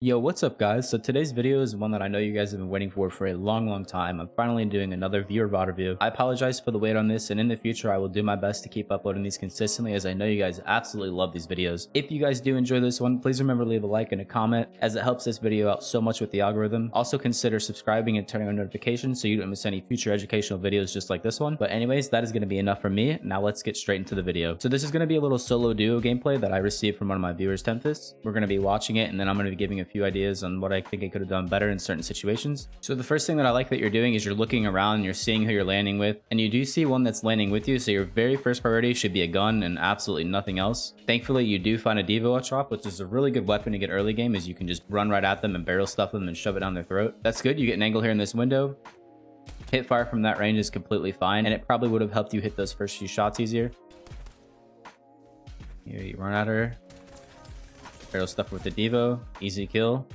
Yo, what's up guys? So today's video is one that I know you guys have been waiting for a long time. I'm finally doing another viewer VOD review. I apologize for the wait on this, and in the future I will do my best to keep uploading these consistently, as I know you guys absolutely love these videos. If you guys do enjoy this one, please remember to leave a like and a comment, as it helps this video out so much with the algorithm. Also consider subscribing and turning on notifications so you don't miss any future educational videos just like this one. But anyways, that is going to be enough for me. Now let's get straight into the video. So this is going to be a little solo duo gameplay that I received from one of my viewers, Tempest. We're going to be watching it, and then I'm going to be giving a few ideas on what I think I could have done better in certain situations. So the first thing that I like that you're doing is you're looking around and you're seeing who you're landing with, and you do see one that's landing with you, so your very first priority should be a gun and absolutely nothing else. Thankfully, you do find a Devo at drop, which is a really good weapon to get early game, as you can just run right at them and barrel stuff them and shove it down their throat. That's good. You get an angle here in this window. Hit fire from that range is completely fine, and it probably would have helped you hit those first few shots easier. Here you run at her, barrel stuff with the Devo, easy kill.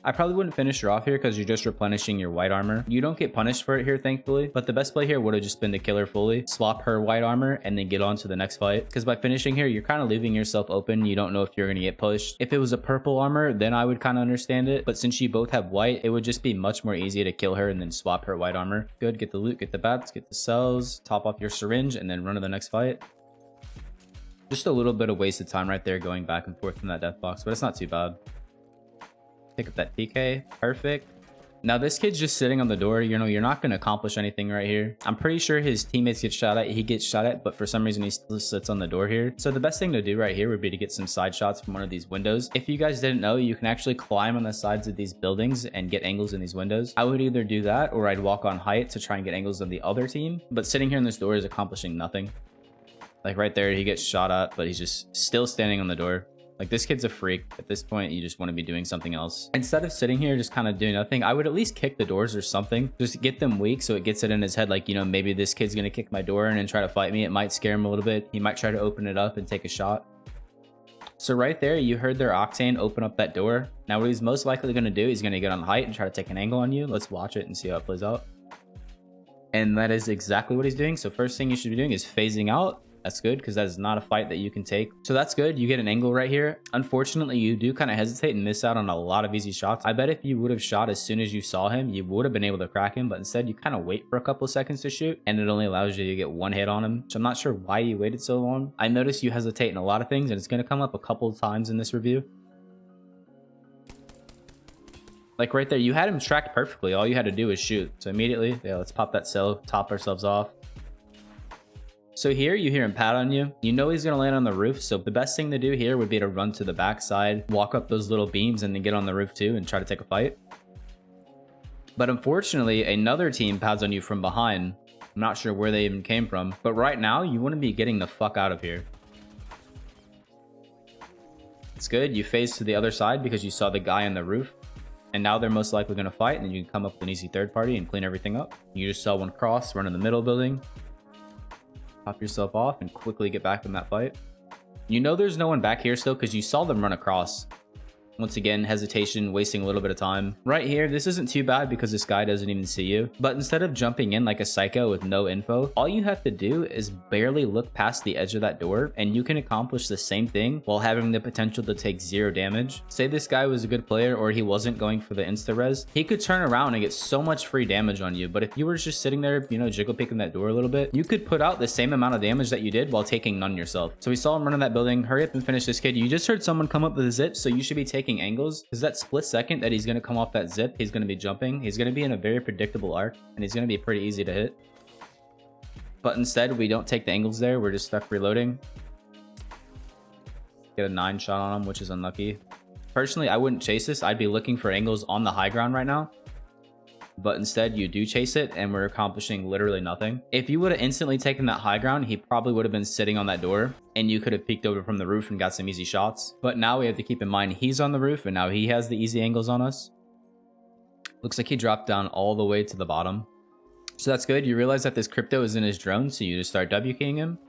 I probably wouldn't finish her off here because you're just replenishing your white armor. You don't get punished for it here, thankfully, but the best play here would have just been to kill her fully, swap her white armor, and then get on to the next fight. Because by finishing here, you're kind of leaving yourself open. You don't know if you're going to get pushed. If it was a purple armor, then I would kind of understand it, but since you both have white, it would just be much more easy to kill her and then swap her white armor. Good, get the loot, get the bats, get the cells, top off your syringe, and then run to the next fight. Just a little bit of wasted time right there going back and forth from that death box, but it's not too bad. Pick up that PK. Perfect. Now this kid's just sitting on the door. You know, you're not going to accomplish anything right here. I'm pretty sure his teammates get shot at. He gets shot at, but for some reason he still sits on the door here. So the best thing to do right here would be to get some side shots from one of these windows. If you guys didn't know, you can actually climb on the sides of these buildings and get angles in these windows. I would either do that or I'd walk on height to try and get angles of the other team. But sitting here in this door is accomplishing nothing. Like right there, he gets shot at, but he's just still standing on the door. Like, this kid's a freak. At this point, you just want to be doing something else. Instead of sitting here just kind of doing nothing, I would at least kick the doors or something. Just get them weak so it gets it in his head. Like, you know, maybe this kid's going to kick my door in and try to fight me. It might scare him a little bit. He might try to open it up and take a shot. So right there, you heard their Octane open up that door. Now, what he's most likely going to do, he's going to get on height and try to take an angle on you. Let's watch it and see how it plays out. And that is exactly what he's doing. So first thing you should be doing is phasing out. That's good, because that is not a fight that you can take. So that's good. You get an angle right here. Unfortunately, you do kind of hesitate and miss out on a lot of easy shots. I bet if you would have shot as soon as you saw him, you would have been able to crack him, but instead you kind of wait for a couple of seconds to shoot, and it only allows you to get one hit on him. So I'm not sure why you waited so long. I noticed you hesitate in a lot of things, and it's going to come up a couple of times in this review. Like right there, you had him tracked perfectly. All you had to do was shoot. So immediately, yeah, let's pop that cell, top ourselves off. So here you hear him pat on you. You know he's going to land on the roof. So the best thing to do here would be to run to the backside, walk up those little beams, and then get on the roof too and try to take a fight. But unfortunately, another team pads on you from behind. I'm not sure where they even came from. But right now, you want to be getting the fuck out of here. It's good. You phase to the other side because you saw the guy on the roof. And now they're most likely going to fight. And then you can come up with an easy third party and clean everything up. You just saw one cross, run in the middle building. Pop yourself off and quickly get back in that fight. You know there's no one back here still because you saw them run across. Once again, hesitation, wasting a little bit of time. Right here, this isn't too bad because this guy doesn't even see you. But instead of jumping in like a psycho with no info, all you have to do is barely look past the edge of that door, and you can accomplish the same thing while having the potential to take 0 damage. Say this guy was a good player or he wasn't going for the insta-res, he could turn around and get so much free damage on you. But if you were just sitting there, you know, jiggle picking that door a little bit, you could put out the same amount of damage that you did while taking none yourself. So we saw him run in that building. Hurry up and finish this kid. You just heard someone come up with a zip, so you should be taking angles, because that split second that he's going to come off that zip, he's going to be jumping, he's going to be in a very predictable arc, and he's going to be pretty easy to hit. But instead, we don't take the angles there. We're just stuck reloading. Get a 9 shot on him, which is unlucky. Personally, I wouldn't chase this. I'd be looking for angles on the high ground right now. But instead, you do chase it, and we're accomplishing literally nothing. If you would have instantly taken that high ground, he probably would have been sitting on that door, and you could have peeked over from the roof and got some easy shots. But now we have to keep in mind he's on the roof, and now he has the easy angles on us. Looks like he dropped down all the way to the bottom. So that's good. You realize that this crypto is in his drone, so you just start W-keying him.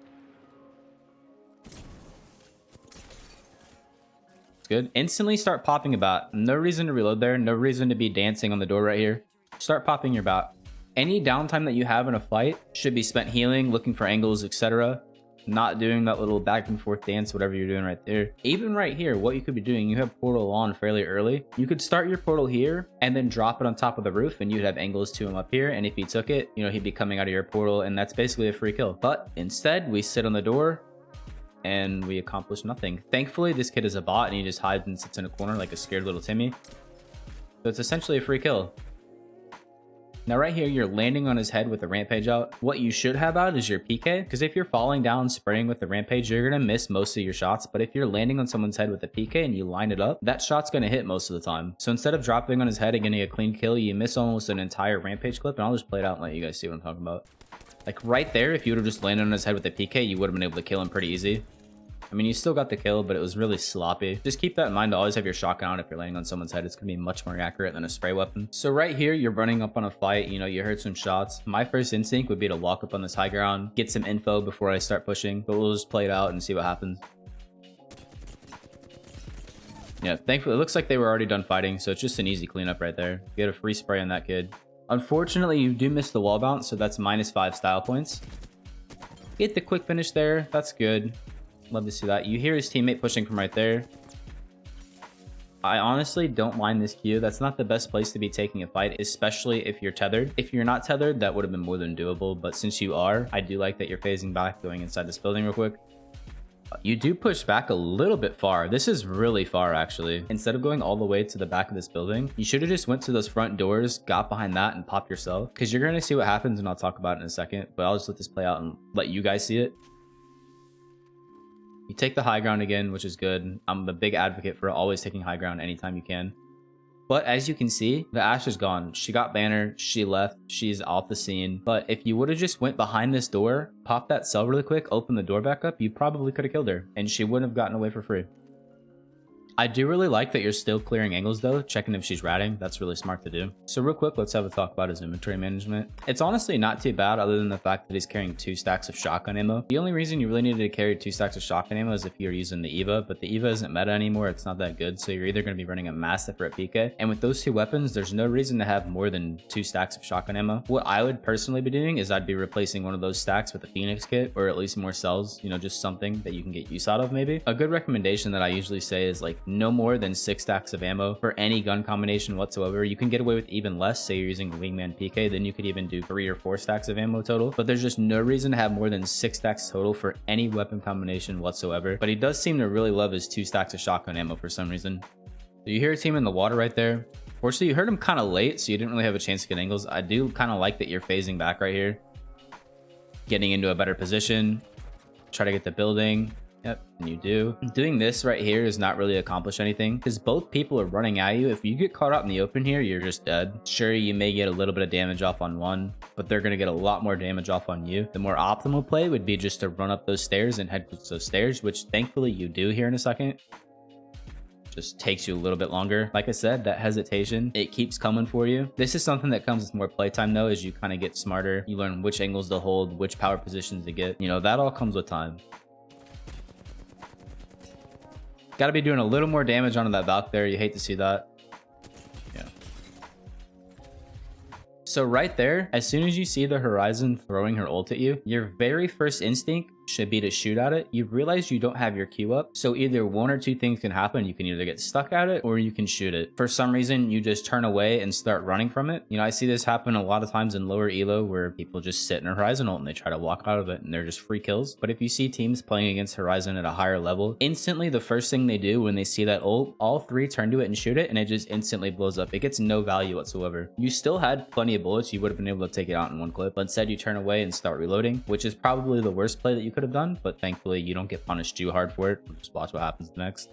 It's good. Instantly start popping a bat. No reason to reload there. No reason to be dancing on the door right here. Start popping your bat. Any downtime that you have in a fight should be spent healing, looking for angles, etc. not doing that little back and forth dance, whatever you're doing right there. Even right here, what you could be doing, you have portal on fairly early. You could start your portal here and then drop it on top of the roof, and you'd have angles to him up here. And if he took it, you know, he'd be coming out of your portal, and that's basically a free kill. But instead, we sit on the door and we accomplish nothing. Thankfully, this kid is a bot and he just hides and sits in a corner like a scared little Timmy. So it's essentially a free kill. Now right here, you're landing on his head with the rampage out. What you should have out is your PK, because if you're falling down spraying with the rampage, you're gonna miss most of your shots. But if you're landing on someone's head with a PK and you line it up, that shot's gonna hit most of the time. So instead of dropping on his head and getting a clean kill, you miss almost an entire rampage clip. And I'll just play it out and let you guys see what I'm talking about. Like right there, if you would have just landed on his head with a PK, you would have been able to kill him pretty easy. I mean, you still got the kill, but it was really sloppy. Just keep that in mind to always have your shotgun on if you're landing on someone's head. It's going to be much more accurate than a spray weapon. So right here, you're running up on a fight. You know, you heard some shots. My first instinct would be to walk up on this high ground, get some info before I start pushing, but we'll just play it out and see what happens. Yeah, thankfully, it looks like they were already done fighting, so it's just an easy cleanup right there. You get a free spray on that kid. Unfortunately, you do miss the wall bounce, so that's -5 style points. Get the quick finish there. That's good. Love to see that. You hear his teammate pushing from right there. I honestly don't mind this queue. That's not the best place to be taking a fight, especially if you're tethered. If you're not tethered, that would have been more than doable. But since you are, I do like that you're phasing back, going inside this building real quick. You do push back a little bit far. This is really far, actually. Instead of going all the way to the back of this building, you should have just went to those front doors, got behind that, and popped yourself. Because you're going to see what happens, and I'll talk about it in a second. But I'll just let this play out and let you guys see it. You take the high ground again, which is good. I'm a big advocate for always taking high ground anytime you can. But as you can see, the Ashe is gone. She got banner, she left, she's off the scene. But if you would have just went behind this door, popped that cell really quick, opened the door back up, you probably could have killed her. And she wouldn't have gotten away for free. I do really like that you're still clearing angles though, checking if she's ratting. That's really smart to do. So real quick, let's have a talk about his inventory management. It's honestly not too bad other than the fact that he's carrying 2 stacks of shotgun ammo. The only reason you really needed to carry 2 stacks of shotgun ammo is if you're using the EVA, but the EVA isn't meta anymore. It's not that good. So you're either going to be running a Mastiff or a PK. And with those 2 weapons, there's no reason to have more than 2 stacks of shotgun ammo. What I would personally be doing is I'd be replacing one of those stacks with a Phoenix kit, or at least more cells, you know, just something that you can get use out of maybe. A good recommendation that I usually say is like no more than 6 stacks of ammo for any gun combination whatsoever. You can get away with even less. Say you're using Wingman PK, then you could even do 3 or 4 stacks of ammo total. But there's just no reason to have more than 6 stacks total for any weapon combination whatsoever. But he does seem to really love his 2 stacks of shotgun ammo for some reason. So you hear a team in the water right there. Fortunately, you heard him kind of late, so you didn't really have a chance to get angles. I do kind of like that you're phasing back right here, getting into a better position, try to get the building. Yep, and you do. Doing this right here does not really accomplish anything because both people are running at you. If you get caught out in the open here, you're just dead. Sure, you may get a little bit of damage off on one, but they're going to get a lot more damage off on you. The more optimal play would be just to run up those stairs and head towards those stairs, which thankfully you do here in a second. Just takes you a little bit longer. Like I said, that hesitation, it keeps coming for you. This is something that comes with more playtime though, as you kind of get smarter. You learn which angles to hold, which power positions to get. You know, that all comes with time. Got to be doing a little more damage onto that Valk there. You hate to see that. Yeah. So right there, as soon as you see the Horizon throwing her ult at you, your very first instinct should be to shoot at it. You realize you don't have your Q up, so either one or two things can happen. You can either get stuck at it or you can shoot it. For some reason, you just turn away and start running from it. You know, I see this happen a lot of times in lower elo where people just sit in a Horizon ult and they try to walk out of it and they're just free kills. But if you see teams playing against Horizon at a higher level, instantly the first thing they do when they see that ult, all 3 turn to it and shoot it, and it just instantly blows up. It gets no value whatsoever. You still had plenty of bullets. You would have been able to take it out in one clip, but instead you turn away and start reloading, which is probably the worst play that you could have done, but thankfully you don't get punished too hard for it. Just watch what happens next.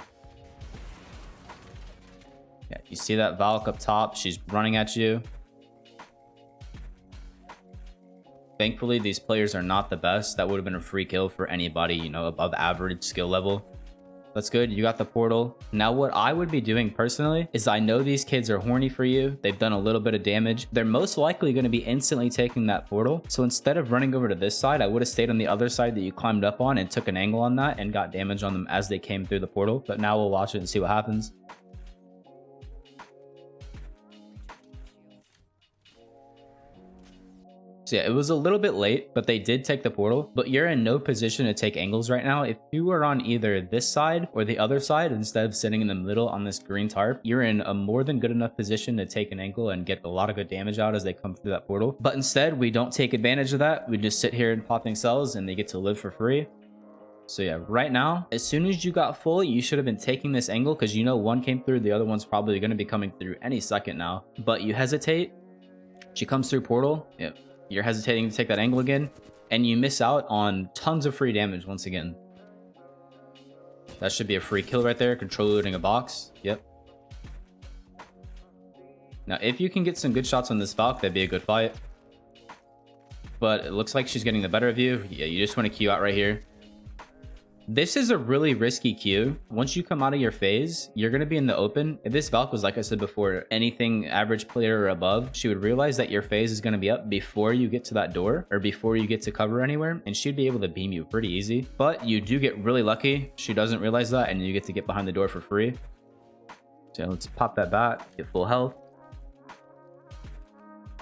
Yeah, you see that Valk up top, she's running at you. Thankfully these players are not the best. That would have been a free kill for anybody, you know, above average skill level. That's good. You got the portal. Now what I would be doing personally is I know these kids are horny for you. They've done a little bit of damage. They're most likely going to be instantly taking that portal. So instead of running over to this side, I would have stayed on the other side that you climbed up on and took an angle on that and got damage on them as they came through the portal. But now we'll watch it and see what happens. So So yeah, it was a little bit late, but they did take the portal. But you're in no position to take angles right now. If you were on either this side or the other side, instead of sitting in the middle on this green tarp, you're in a more than good enough position to take an angle and get a lot of good damage out as they come through that portal. But instead, we don't take advantage of that. We just sit here and popping cells and they get to live for free. So yeah, right now, as soon as you got full, you should have been taking this angle because you know one came through, the other one's probably going to be coming through any second now. But you hesitate. She comes through portal. Yep. You're hesitating to take that angle again, and you miss out on tons of free damage once again. That should be a free kill right there. Control looting a box. Yep. Now, if you can get some good shots on this Valk, that'd be a good fight. But it looks like she's getting the better of you. Yeah, you just want to queue out right here. This is a really risky queue. Once you come out of your phase, you're going to be in the open. If this Valk was, like I said before, anything average player or above, she would realize that your phase is going to be up before you get to that door or before you get to cover anywhere, and she'd be able to beam you pretty easy. But you do get really lucky. She doesn't realize that, and you get to get behind the door for free. So let's pop that bat, get full health.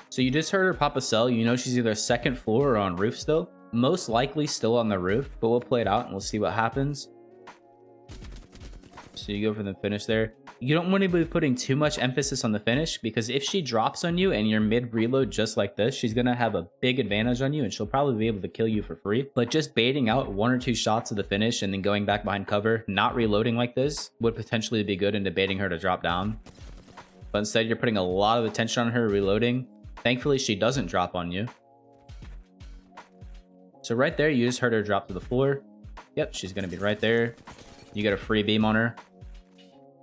So you just heard her pop a cell. You know she's either second floor or on roof still. Most likely still on the roof, but we'll play it out and we'll see what happens. So you go for the finish there. You don't want to be putting too much emphasis on the finish, because if she drops on you and you're mid reload just like this, she's going to have a big advantage on you and she'll probably be able to kill you for free. But just baiting out 1 or 2 shots of the finish and then going back behind cover, not reloading like this, would potentially be good into baiting her to drop down. But instead you're putting a lot of attention on her reloading. Thankfully she doesn't drop on you. So right there, you just heard her drop to the floor. Yep, she's going to be right there. You get a free beam on her.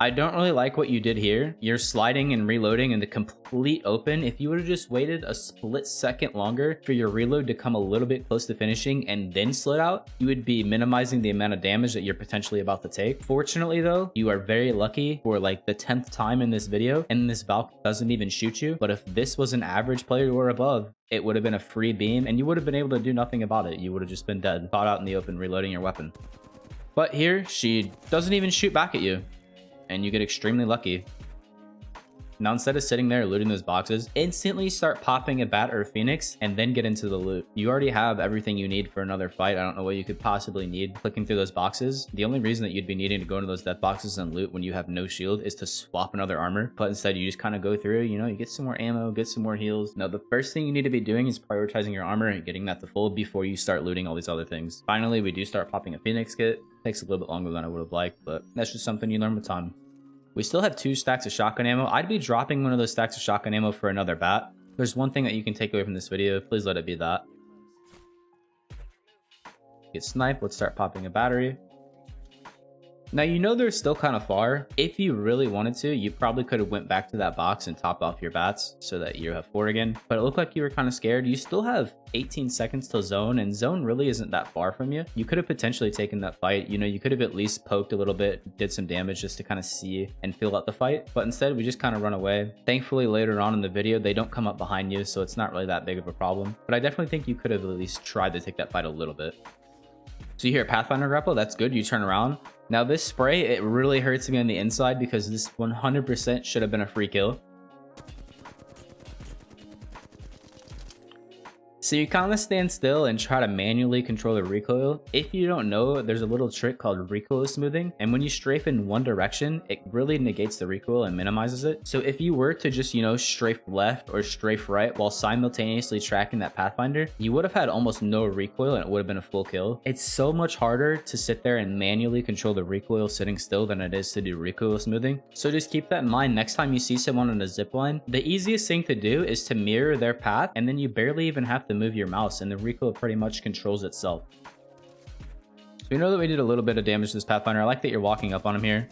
I don't really like what you did here. You're sliding and reloading in the complete open. If you would have just waited a split second longer for your reload to come a little bit close to finishing and then slid out, you would be minimizing the amount of damage that you're potentially about to take. Fortunately though, you are very lucky for like the 10th time in this video, and this Valk doesn't even shoot you. But if this was an average player or above, it would have been a free beam and you would have been able to do nothing about it. You would have just been dead, caught out in the open, reloading your weapon. But here, she doesn't even shoot back at you, and you get extremely lucky. Now, instead of sitting there looting those boxes, instantly start popping a bat or a phoenix and then get into the loot. You already have everything you need for another fight. I don't know what you could possibly need clicking through those boxes. The only reason that you'd be needing to go into those death boxes and loot when you have no shield is to swap another armor. But instead, you just kind of go through, you know, you get some more ammo, get some more heals. Now, the first thing you need to be doing is prioritizing your armor and getting that to full before you start looting all these other things. Finally, we do start popping a phoenix kit. Takes a little bit longer than I would have liked, but that's just something you learn with time. We still have 2 stacks of shotgun ammo. I'd be dropping one of those stacks of shotgun ammo for another bat. There's one thing that you can take away from this video. Please let it be that. Get sniped. Let's start popping a battery. Now, you know they're still kind of far. If you really wanted to, you probably could have went back to that box and topped off your bats so that you have 4 again. But it looked like you were kind of scared. You still have 18 seconds till zone, and zone really isn't that far from you. You could have potentially taken that fight. You know, you could have at least poked a little bit, did some damage just to kind of see and feel out the fight. But instead, we just kind of run away. Thankfully, later on in the video, they don't come up behind you, so it's not really that big of a problem. But I definitely think you could have at least tried to take that fight a little bit. So you hear Pathfinder grapple, that's good. You turn around. Now this spray, it really hurts me on the inside because this 100% should have been a free kill. So you kind of stand still and try to manually control the recoil. If you don't know, there's a little trick called Recoil Smoothing, and when you strafe in one direction, it really negates the recoil and minimizes it. So if you were to just, you know, strafe left or strafe right while simultaneously tracking that Pathfinder, you would have had almost no recoil and it would have been a full kill. It's so much harder to sit there and manually control the recoil sitting still than it is to do recoil smoothing. So just keep that in mind next time you see someone on a zipline. The easiest thing to do is to mirror their path, and then you barely even have to move your mouse and the recoil pretty much controls itself. So we know that we did a little bit of damage to this Pathfinder. I like that you're walking up on him here.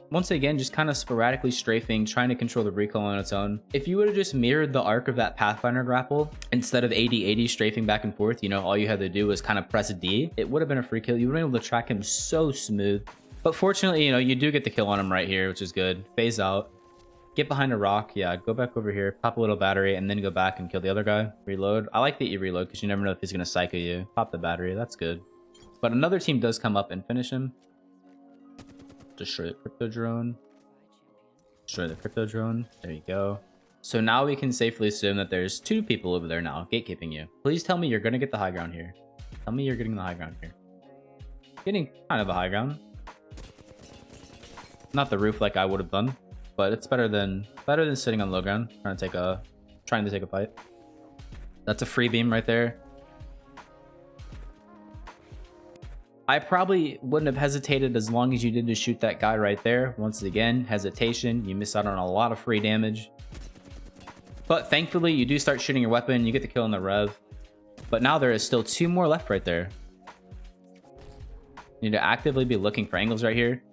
Once again, just kind of sporadically strafing, trying to control the recoil on its own. If you would have just mirrored the arc of that Pathfinder grapple, instead of 80-80 strafing back and forth, you know, all you had to do was kind of press D, it would have been a free kill. You would have been able to track him so smooth. But fortunately, you know, you do get the kill on him right here, which is good. Phase out. Get behind a rock. Yeah, go back over here, pop a little battery, and then go back and kill the other guy. Reload. I like that you reload because you never know if he's going to psycho you. Pop the battery. That's good. But another team does come up and finish him. Destroy the crypto drone. Destroy the crypto drone. There you go. So now we can safely assume that there's 2 people over there now gatekeeping you. Please tell me you're going to get the high ground here. Tell me you're getting the high ground here. Getting kind of a high ground. Not the roof like I would have done, but it's better than sitting on low ground trying to take a fight. That's a free beam right there. I probably wouldn't have hesitated as long as you did to shoot that guy right there. Once again, hesitation. You miss out on a lot of free damage. But thankfully, you do start shooting your weapon. You get the kill in the rev. But now there is still 2 more left right there. You need to actively be looking for angles right here.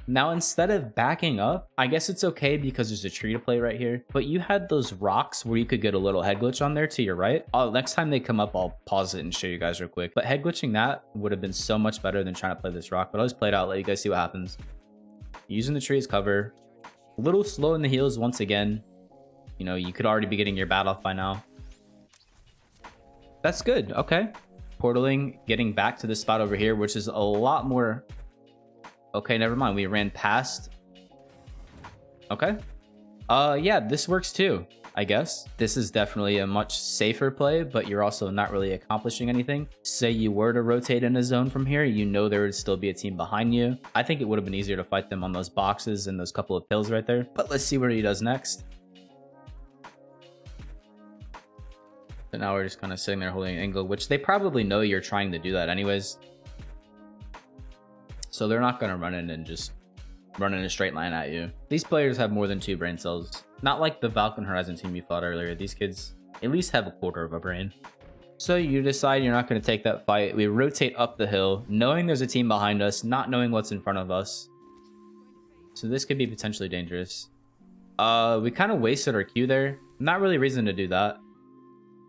Now instead of backing up, I guess it's okay because there's a tree to play right here. But you had those rocks where you could get a little head glitch on there to your right. Next time they come up, I'll pause it and show you guys real quick. But head glitching that would have been so much better than trying to play this rock. But I'll just play it out, let you guys see what happens. Using the tree as cover. A little slow in the heels once again. You know, you could already be getting your bat off by now. That's good. Okay. Portaling, getting back to this spot over here, which is a lot more... Okay, never mind. We ran past. Okay. Yeah, this works too, I guess. This is definitely a much safer play, but you're also not really accomplishing anything. Say you were to rotate in a zone from here, you know there would still be a team behind you. I think it would have been easier to fight them on those boxes and those couple of pills right there. But let's see what he does next. So now we're just kind of sitting there holding an angle, which they probably know you're trying to do that anyways. So they're not going to run in and just run in a straight line at you. These players have more than 2 brain cells. Not like the Valkyne Horizon team you fought earlier. These kids at least have a quarter of a brain. So you decide you're not going to take that fight. We rotate up the hill, knowing there's a team behind us, not knowing what's in front of us. So this could be potentially dangerous. We kind of wasted our Q there. Not really reason to do that.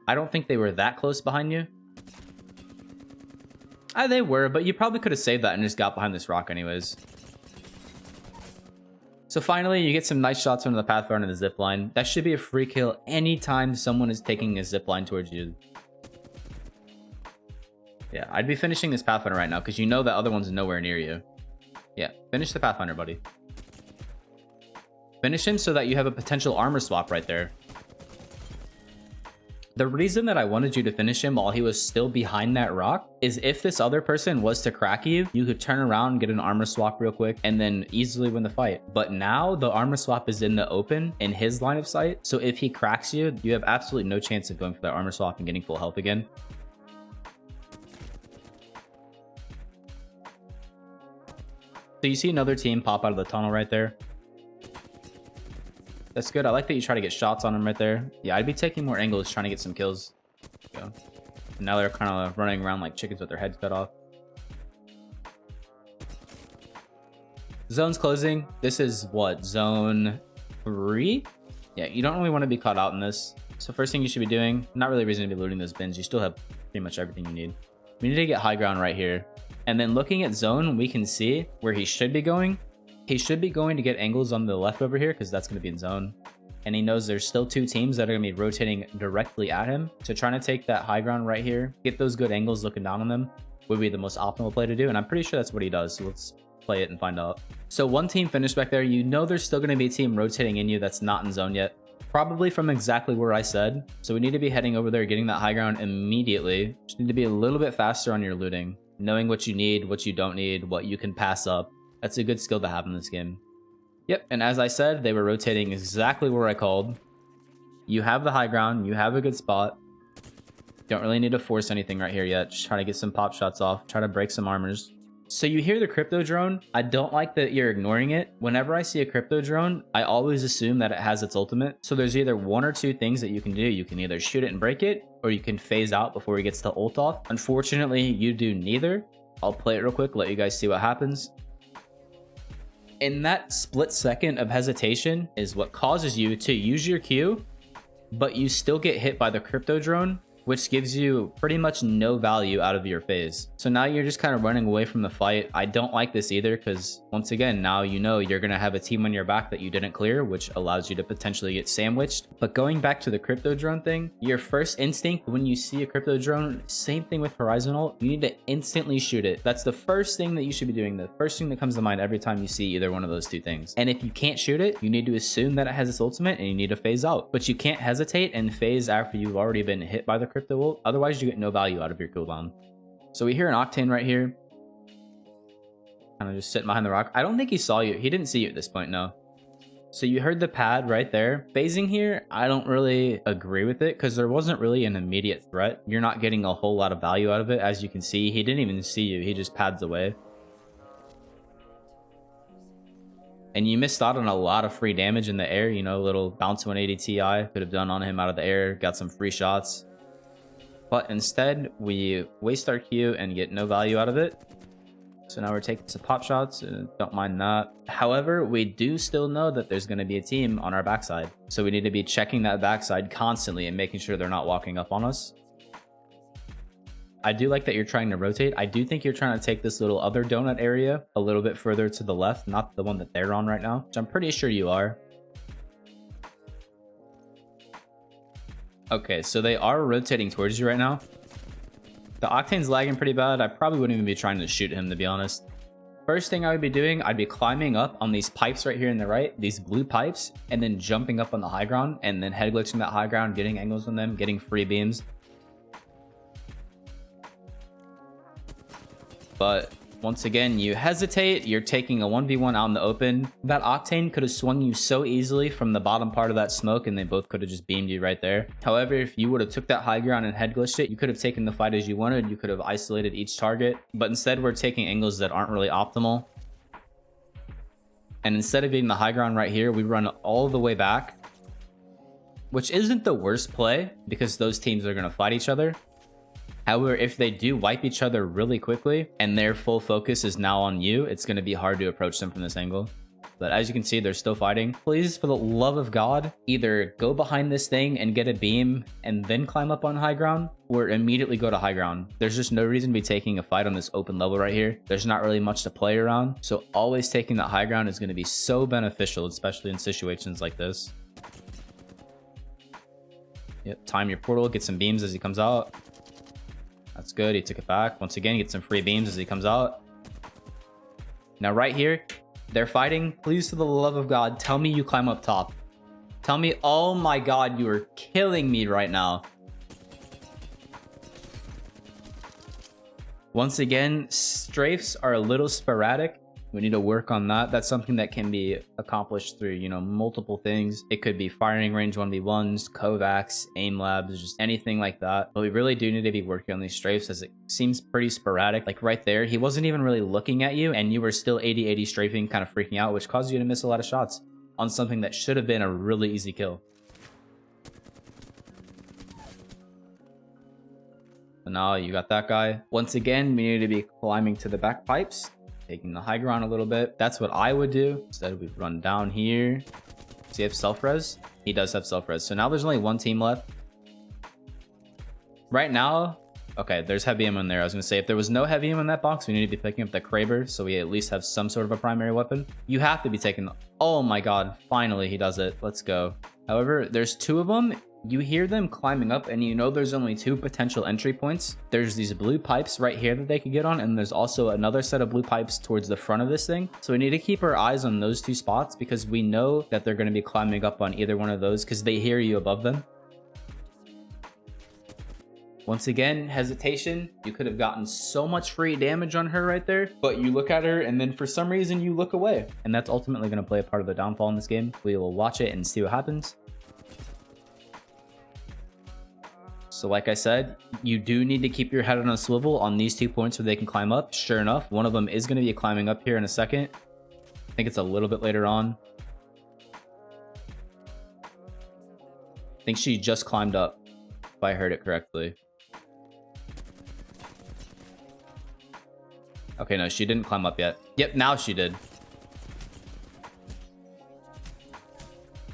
I don't think they were that close behind you. They were, but you probably could have saved that and just got behind this rock anyways. So finally, you get some nice shots from the Pathfinder and the zipline. That should be a free kill anytime someone is taking a zipline towards you. Yeah, I'd be finishing this Pathfinder right now because you know that other one's nowhere near you. Yeah, finish the Pathfinder, buddy. Finish him so that you have a potential armor swap right there. The reason that I wanted you to finish him while he was still behind that rock is if this other person was to crack you, you could turn around, get an armor swap real quick, and then easily win the fight. But now the armor swap is in the open in his line of sight. So if he cracks you, you have absolutely no chance of going for that armor swap and getting full health again. So you see another team pop out of the tunnel right there. That's good. I like that you try to get shots on him right there. Yeah, I'd be taking more angles trying to get some kills. Go. Now they're kind of running around like chickens with their heads cut off. Zone's closing. This is what? Zone 3? Yeah, you don't really want to be caught out in this. So first thing you should be doing, not really reason to be looting those bins. You still have pretty much everything you need. We need to get high ground right here. And then looking at zone, we can see where he should be going. He should be going to get angles on the left over here because that's going to be in zone. And he knows there's still 2 teams that are going to be rotating directly at him. So trying to take that high ground right here, get those good angles looking down on them would be the most optimal play to do. And I'm pretty sure that's what he does. So let's play it and find out. So one team finished back there. You know there's still going to be a team rotating in you that's not in zone yet. Probably from exactly where I said. So we need to be heading over there, getting that high ground immediately. Just need to be a little bit faster on your looting. Knowing what you need, what you don't need, what you can pass up. That's a good skill to have in this game. Yep, and as I said, they were rotating exactly where I called. You have the high ground, you have a good spot. Don't really need to force anything right here yet. Just try to get some pop shots off, try to break some armors. So you hear the crypto drone. I don't like that you're ignoring it. Whenever I see a crypto drone, I always assume that it has its ultimate. So there's either 1 or 2 things that you can do. You can either shoot it and break it, or you can phase out before he gets to ult off. Unfortunately, you do neither. I'll play it real quick, let you guys see what happens. In that split second of hesitation is what causes you to use your Q, but you still get hit by the crypto drone, which gives you pretty much no value out of your phase. So now you're just kind of running away from the fight. I don't like this either because once again, now you know you're going to have a team on your back that you didn't clear, which allows you to potentially get sandwiched. But going back to the crypto drone thing, your first instinct when you see a crypto drone, same thing with Horizon ult, you need to instantly shoot it. That's the first thing that you should be doing, the first thing that comes to mind every time you see either one of those two things. And if you can't shoot it, you need to assume that it has its ultimate and you need to phase out. But you can't hesitate and phase after you've already been hit by the crypto ult, otherwise you get no value out of your cooldown. So we hear an Octane right here. Kind of just sitting behind the rock. I don't think he saw you. He didn't see you at this point, no. So you heard the pad right there. Phasing here, I don't really agree with it because there wasn't really an immediate threat. You're not getting a whole lot of value out of it. As you can see, he didn't even see you. He just pads away. And you missed out on a lot of free damage in the air. You know, little bounce 180 Ti could have done on him out of the air. Got some free shots. But instead, we waste our Q and get no value out of it. So now we're taking some pop shots, and don't mind that. However, we do still know that there's going to be a team on our backside. So we need to be checking that backside constantly and making sure they're not walking up on us. I do like that you're trying to rotate. I do think you're trying to take this little other donut area a little bit further to the left, not the one that they're on right now, which I'm pretty sure you are. Okay, so they are rotating towards you right now. The Octane's lagging pretty bad. I probably wouldn't even be trying to shoot him, to be honest. First thing I would be doing, I'd be climbing up on these pipes right here in the right, these blue pipes, and then jumping up on the high ground, and then head glitching that high ground, getting angles on them, getting free beams. But once again, you hesitate, you're taking a 1v1 out in the open. That Octane could have swung you so easily from the bottom part of that smoke, and they both could have just beamed you right there. However, if you would have took that high ground and head glitched it, you could have taken the fight as you wanted. You could have isolated each target, but instead we're taking angles that aren't really optimal. And instead of getting the high ground right here, we run all the way back, which isn't the worst play because those teams are going to fight each other. However, if they do wipe each other really quickly and their full focus is now on you, it's going to be hard to approach them from this angle. But as you can see, they're still fighting. Please, for the love of God, either go behind this thing and get a beam and then climb up on high ground, or immediately go to high ground. There's just no reason to be taking a fight on this open level right here. There's not really much to play around. So always taking that high ground is going to be so beneficial, especially in situations like this. Yep, time your portal, get some beams as he comes out. That's good. He took it back. Once again, get some free beams as he comes out. Now right here, they're fighting. Please, for the love of God, tell me you climb up top. Tell me, oh my God, you are killing me right now. Once again, strafes are a little sporadic. We need to work on that. That's something that can be accomplished through, you know, multiple things. It could be firing range 1v1s, Kovacs, aim labs, just anything like that. But we really do need to be working on these strafes as it seems pretty sporadic. Like right there, he wasn't even really looking at you and you were still 80-80 strafing, kind of freaking out, which caused you to miss a lot of shots on something that should have been a really easy kill. So now you got that guy. Once again, we need to be climbing to the back pipes, taking the high ground a little bit. That's what I would do. Instead, we run down here. Does he have self-res? He does have self-res. So now there's only one team left. Right now, okay, there's heavy ammo in there. I was going to say, if there was no heavy ammo in that box, we need to be picking up the Kraber so we at least have some sort of a primary weapon. You have to be taking... Oh my God, finally he does it. Let's go. However, there's two of them. You hear them climbing up and you know there's only two potential entry points. There's these blue pipes right here that they could get on, and there's also another set of blue pipes towards the front of this thing. So we need to keep our eyes on those two spots because we know that they're going to be climbing up on either one of those because they hear you above them. Once again, hesitation. You could have gotten so much free damage on her right there, but you look at her and then for some reason you look away. And that's ultimately going to play a part of the downfall in this game. We will watch it and see what happens. So like I said, you do need to keep your head on a swivel on these 2 points where they can climb up. Sure enough, one of them is going to be climbing up here in a second. I think it's a little bit later on. I think she just climbed up, if I heard it correctly. Okay, no, she didn't climb up yet. Yep, now she did.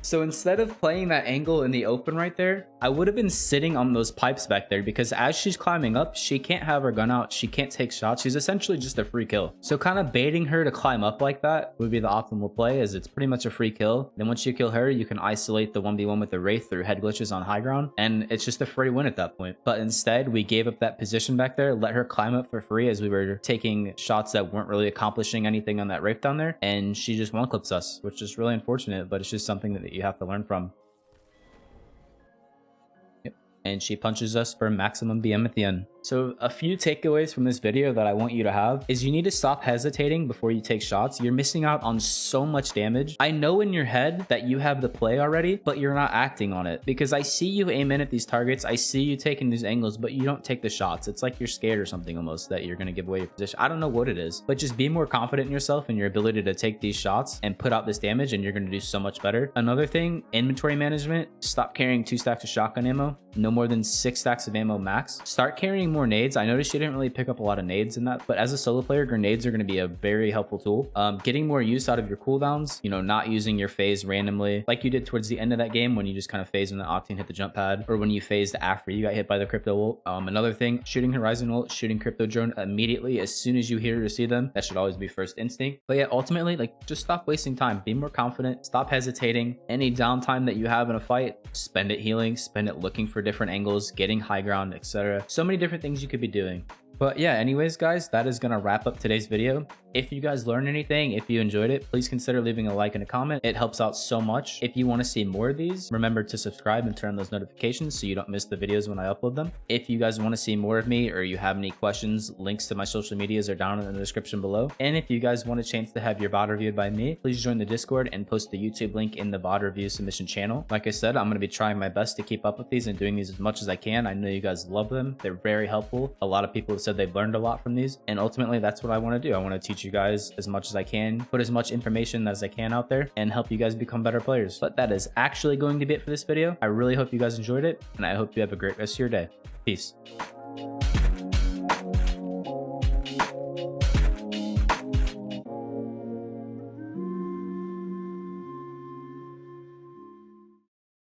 So instead of playing that angle in the open right there, I would have been sitting on those pipes back there because as she's climbing up, she can't have her gun out. She can't take shots. She's essentially just a free kill. So kind of baiting her to climb up like that would be the optimal play, as it's pretty much a free kill. Then once you kill her, you can isolate the 1v1 with the Wraith through head glitches on high ground, and it's just a free win at that point. But instead, we gave up that position back there, let her climb up for free as we were taking shots that weren't really accomplishing anything on that Wraith down there, and she just one clips us, which is really unfortunate, but it's just something that you have to learn from. And she punches us for maximum BM at the end. So a few takeaways from this video that I want you to have is you need to stop hesitating before you take shots. You're missing out on so much damage. I know in your head that you have the play already, but you're not acting on it, because I see you aim in at these targets. I see you taking these angles, but you don't take the shots. It's like you're scared or something almost that you're going to give away your position. I don't know what it is, but just be more confident in yourself and your ability to take these shots and put out this damage, and you're going to do so much better. Another thing, inventory management. Stop carrying 2 stacks of shotgun ammo. No more than 6 stacks of ammo max. Start carrying more nades. I noticed you didn't really pick up a lot of nades in that, but as a solo player, grenades are going to be a very helpful tool. Getting more use out of your cooldowns, you know, not using your phase randomly like you did towards the end of that game when you just kind of phased when the Octane hit the jump pad, or when you phased after you got hit by the crypto ult. Another thing, shooting Horizon ult, shooting crypto drone immediately as soon as you hear or see them. That should always be first instinct. But yeah, ultimately, like, just stop wasting time. Be more confident. Stop hesitating. Any downtime that you have in a fight, spend it healing, spend it looking for different angles, getting high ground, etc. So many different things you could be doing. But yeah, anyways, guys, that is going to wrap up today's video. If you guys learned anything, if you enjoyed it, please consider leaving a like and a comment. It helps out so much. If you want to see more of these, remember to subscribe and turn on those notifications so you don't miss the videos when I upload them. If you guys want to see more of me, or you have any questions, links to my social medias are down in the description below. And if you guys want a chance to have your VOD reviewed by me, please join the Discord and post the YouTube link in the VOD review submission channel. Like I said, I'm going to be trying my best to keep up with these and doing these as much as I can. I know you guys love them. They're very helpful. A lot of people have said they've learned a lot from these, and ultimately that's what I want to do. I want to teach you guys as much as I can, put as much information as I can out there, and help you guys become better players. But that is actually going to be it for this video. I really hope you guys enjoyed it, and I hope you have a great rest of your day. Peace.